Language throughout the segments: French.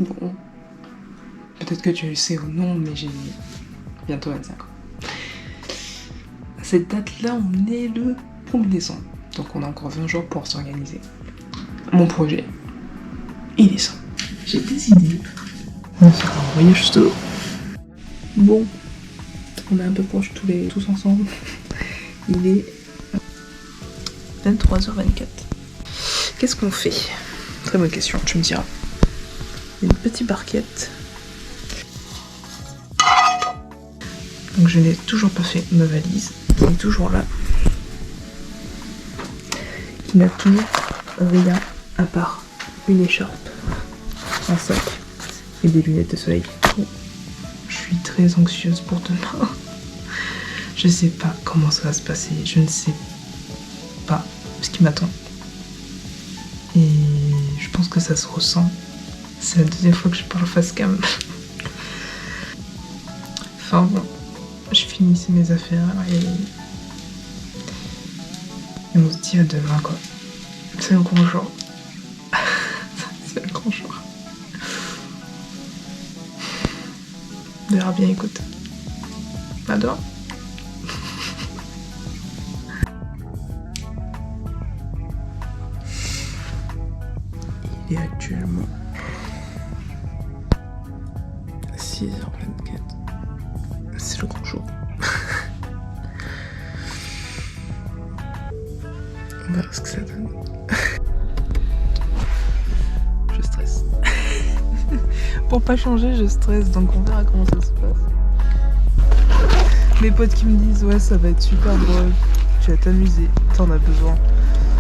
Bon, peut-être que tu le sais ou non, mais j'ai bientôt 25 ans. À cette date-là, on est le 1er décembre, donc on a encore 20 jours pour s'organiser. Mon projet, il est ça. J'ai décidé de faire un voyage solo. Bon, on est un peu proches tous ensemble. Il est 23h24. Qu'est-ce qu'on fait? Très bonne question, tu me diras. Une petite barquette. Donc je n'ai toujours pas fait ma valise, qui est toujours là. Qui n'a toujours rien à part une écharpe, un sac et des lunettes de soleil. Je suis très anxieuse pour demain. Je sais pas comment ça va se passer, je ne sais pas ce qui m'attend. Et je pense que ça se ressent. C'est la deuxième fois que je parle face cam. Enfin bon, je finissais mes affaires et on se dit à demain quoi. C'est le grand jour. C'est le grand jour. On verra bien, écoute. À demain. Il est actuellement 6h24. C'est le grand jour. On verra ce que ça donne. Je stresse. Pour pas changer, je stresse, donc on verra comment ça se passe. Mes potes qui me disent ouais ça va être super drôle, tu vas t'amuser, t'en as besoin.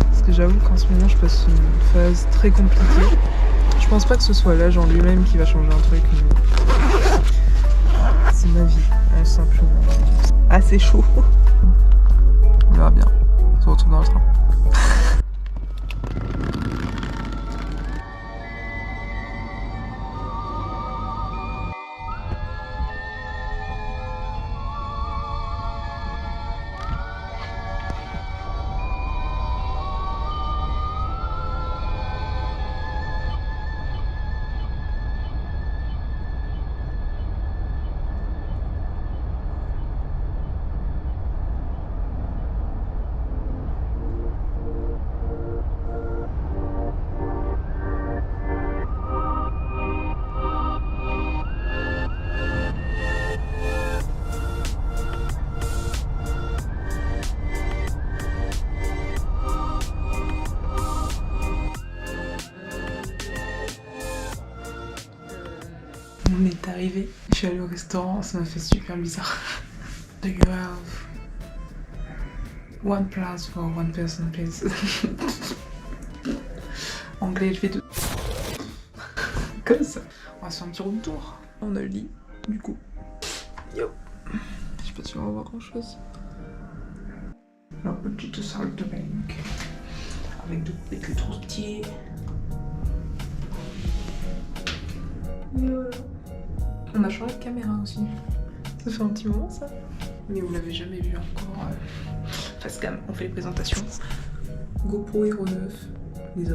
Parce que j'avoue qu'en ce moment je passe une phase très compliquée. Je pense pas que ce soit l'âge en lui-même qui va changer un truc, mais c'est ma vie, simplement. Ah c'est chaud. On verra bien. On se retrouve dans le train. On est arrivé, je suis allée au restaurant, ça m'a fait super bizarre. Do you have one place for one person, please? Anglais, je fais tout. Comme ça. On va se faire un petit room tour. On a le lit, du coup. Yo. Je sais pas si on va voir grand chose. La petite salle de bain. Avec des troustiers. Voilà. On a changé de caméra aussi. Ça fait un petit moment ça. Mais vous l'avez jamais vu encore. Face cam, on fait les présentations. GoPro Hero 9. Les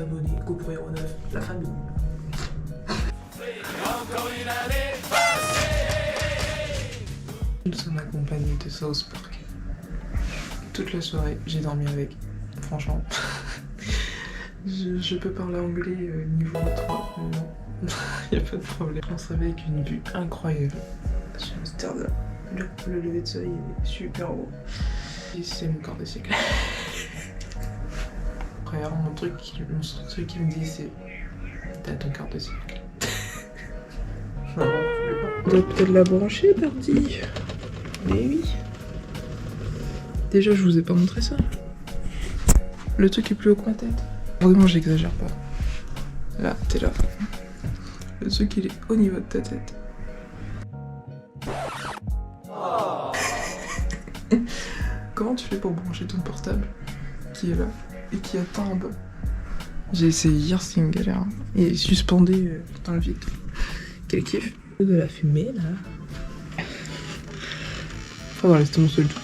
abonnés, GoPro Hero 9, la famille. Nous sommes accompagnés de South Park. Toute la soirée, j'ai dormi avec. Franchement. je peux parler anglais niveau 3. Non. Y'a pas de problème. On se réveille avec une vue incroyable sur Amsterdam. Le lever de soleil est super beau. Et c'est mon quart de siècle. Après, mon truc qui me dit c'est t'as ton quart de siècle. Non, on doit peut-être la brancher, Birdie. Mais oui. Déjà, je vous ai pas montré ça. Le truc est plus haut que ma tête. Vraiment, j'exagère pas. Là, t'es là. Le truc, il est au niveau de ta tête. Comment tu fais pour brancher ton portable qui est là et qui attend en bas? J'ai essayé hier, c'est une galère. Il est suspendu dans le vide. Quel kiff. De la fumée là. Enfin, voilà, c'était mon seul tout.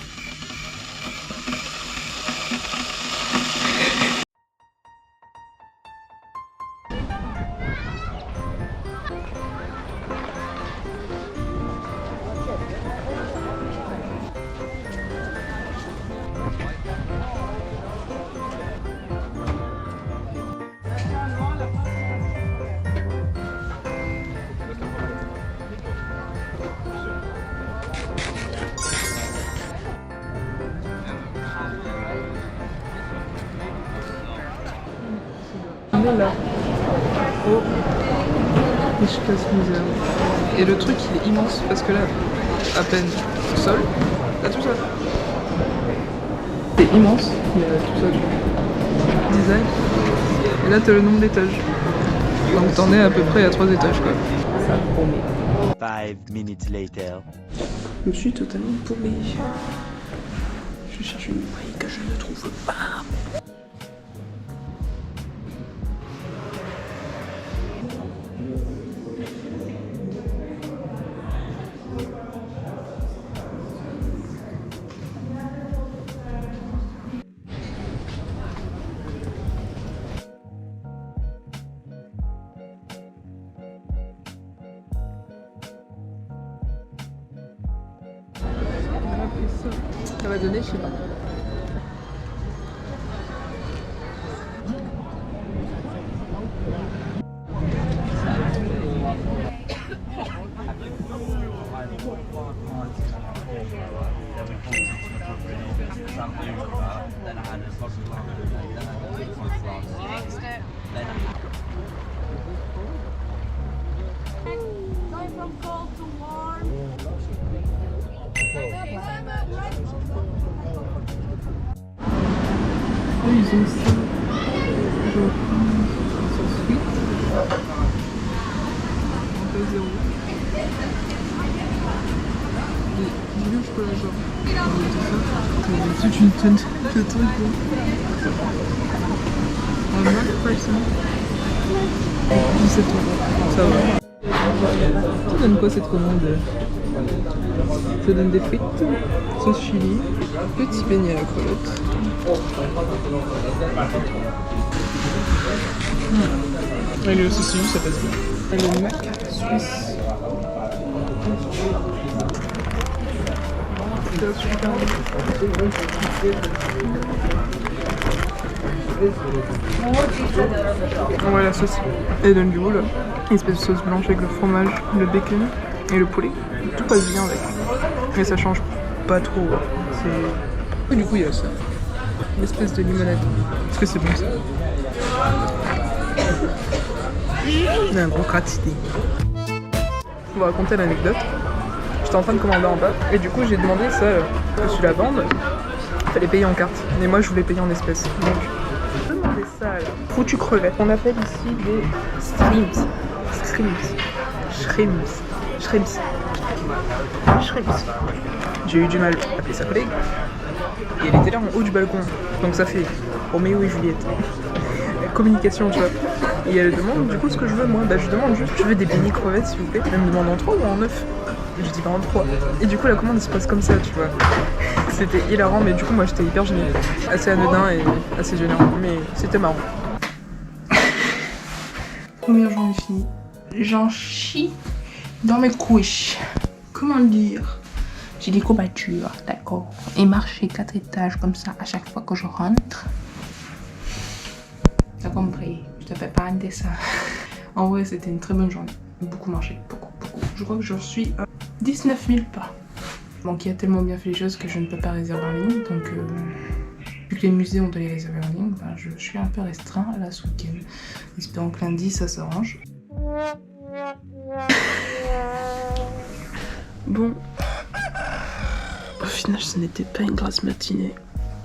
On est là. Oh, Ishka's Museum. Et le truc il est immense parce que là, à peine au sol, t'as tout ça. C'est immense, il y a tout ça. Design. Et là t'as le nombre d'étages. Donc t'en es à peu près à 3 étages quoi. Ça promet. 5 minutes later. Je suis totalement paumé. Je cherche une brique que je ne trouve pas. Ça va donner, je sais pas. Going from cold to warm. Oh, ils ont ça. Genre, sans suite. En fait, 0. J'ai lu, je peux la genre. Toute une tonne de trucs. Un Mac person. 17 €. Ça va. Ça donne quoi cette commande? Ça donne des frites, sauce chili, petit beignet à la crelotte. Et le saucisson, ça passe bien. Et le mac suisse. C'est super bon. Ouais, la sauce. Elle donne du goût là. Une espèce de sauce blanche avec le fromage, le bacon et le poulet. Tout passe bien avec. Mais ça change pas trop. Et du coup, il y a ça. Une espèce de limonade. Est-ce que c'est bon ça? On a un gros gratiné. On va raconter l'anecdote. J'étais en train de commander en bas et du coup j'ai demandé ça sur la bande. Il fallait payer en carte. Mais moi je voulais payer en espèces. Donc j'ai demandé ça là. Foutu crevette. On appelle ici des shrimps. J'ai eu du mal à appeler sa collègue. Et elle était là en haut du balcon. Donc ça fait Roméo et Juliette. Communication, tu vois. Et elle demande du coup ce que je veux moi. Bah je demande juste, je veux des beignets crevettes s'il vous plaît. Elle me demande en 3 ou en 9. Je dis pas en 3. Et du coup la commande se passe comme ça, tu vois. C'était hilarant, mais du coup moi j'étais hyper gênée. Assez anodin et assez gênant, mais c'était marrant. Première journée finie. J'en chie dans mes couches. Comment dire? J'ai des courbatures, d'accord. Et marcher 4 étages comme ça à chaque fois que je rentre. T'as compris, je te fais pas un dessin. En vrai, c'était une très bonne journée. Beaucoup marché, beaucoup. Je crois que j'en suis à 19 000 pas. Donc il a tellement bien fait les choses que je ne peux pas réserver en ligne. Donc vu que les musées ont de les réserver en ligne, bah, je suis un peu restreint là ce week-end. Espérons que lundi ça s'arrange. Bon, au final ce n'était pas une grasse matinée.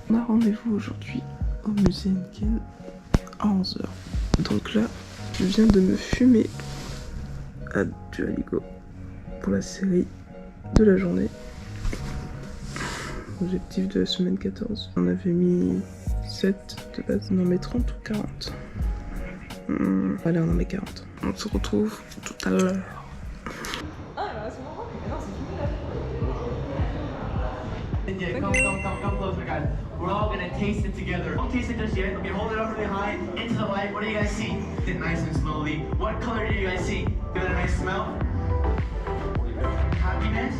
On a rendez-vous aujourd'hui au musée Henken à 11 h. Donc là, je viens de me fumer à Dualigo pour la série de la journée. Objectif de la semaine 14. On avait mis 7 de base. On en met 30 ou 40. Allez, on en met 40. On se retrouve tout à l'heure. Yeah, come closer, guys. We're all gonna taste it together. Don't taste it just yet. Okay, hold it up really high. Into the light. What do you guys see? Sit nice and slowly. What color do you guys see? Give it a nice smell. Happiness.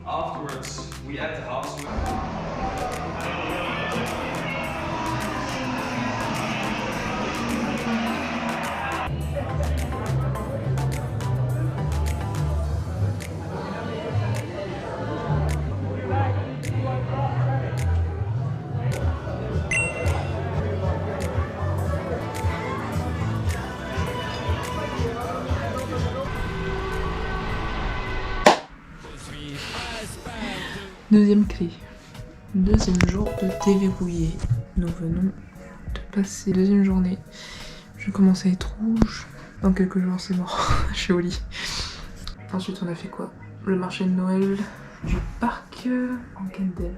Afterwards, we at the house. Deuxième clé. Deuxième jour de déverrouiller. Nous venons de passer deuxième journée. Je commence à être rouge. Dans quelques jours c'est mort. Je suis au lit. Ensuite on a fait quoi? Le marché de Noël du parc en Kendall.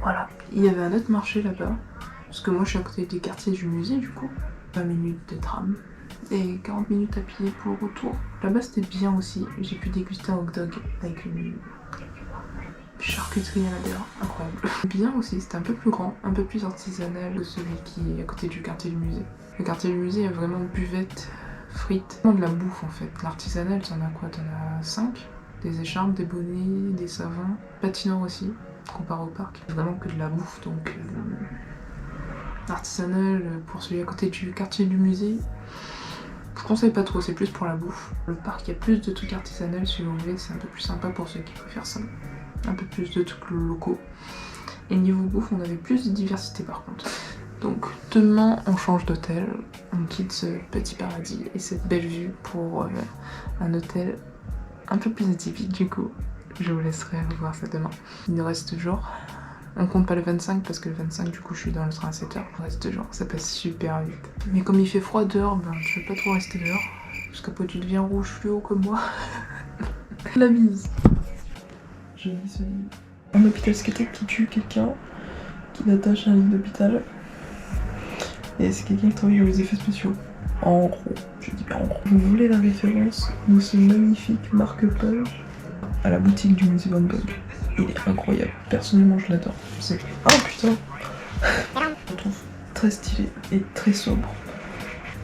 Voilà. Il y avait un autre marché là-bas. Parce que moi je suis à côté des quartiers du musée du coup. 20 minutes de tram. Et 40 minutes à pied pour le retour. Là-bas c'était bien aussi, j'ai pu déguster un hot dog avec une charcuterie à l'intérieur, incroyable. Bien aussi, c'était un peu plus grand, un peu plus artisanal que celui qui est à côté du quartier du musée. Le quartier du musée a vraiment buvette, frites, vraiment de la bouffe en fait. L'artisanal, t'en as quoi? T'en as 5? Des écharpes, des bonnets, des savons, patinoire aussi, comparé au parc. Vraiment que de la bouffe, donc artisanal pour celui à côté du quartier du musée. Je conseille pas trop, c'est plus pour la bouffe. Le parc, il y a plus de trucs artisanaux si vous voulez, c'est un peu plus sympa pour ceux qui préfèrent ça. Un peu plus de trucs locaux. Et niveau bouffe, on avait plus de diversité par contre. Donc demain, on change d'hôtel, on quitte ce petit paradis et cette belle vue pour un hôtel un peu plus atypique du coup. Je vous laisserai voir ça demain. Il nous reste 2 jours. On compte pas le 25 parce que le 25 du coup je suis dans le train à 7h. Il reste 2 jours, ça passe super vite. Mais comme il fait froid dehors, ben je vais pas trop rester dehors. Parce qu'après tu deviens rouge fluo comme moi. La mise. Je lis ce livre. Un hôpital psychiatrique qui tue quelqu'un, qui l'attache à un lit d'hôpital. Et c'est quelqu'un qui travaille dans les effets spéciaux. En gros, je dis bien en gros. Vous voulez la référence de ce magnifique marque-page à la boutique du musée Van Gogh. Il est incroyable, personnellement je l'adore. C'est... Oh putain. Je trouve très stylé et très sobre.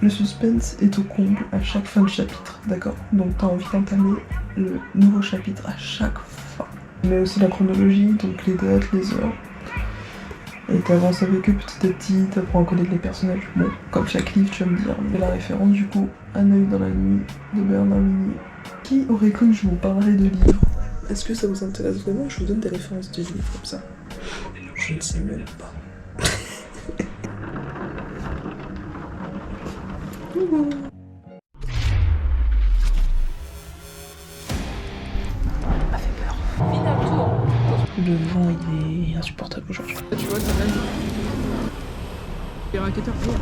Le suspense est au comble à chaque fin de chapitre, d'accord? Donc t'as envie d'entamer le nouveau chapitre à chaque fois. Mais aussi la chronologie, donc les dates, les heures. Et t'avances avec eux petit à petit, t'apprends à connaître les personnages. Bon, comme chaque livre tu vas me dire. Mais la référence du coup, Un œil dans la nuit de Bernard Minet. Qui aurait cru que je vous parlerais de livres? Est-ce que ça vous intéresse vraiment? Je vous donne des références de livres comme ça. Je ne sais même pas. Ça fait peur. Final tour. Le vent il est insupportable aujourd'hui. Tu vois quand même. Les raquetteurs, je crois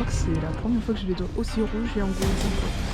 que c'est la première fois que je les dois aussi rouges et en gros.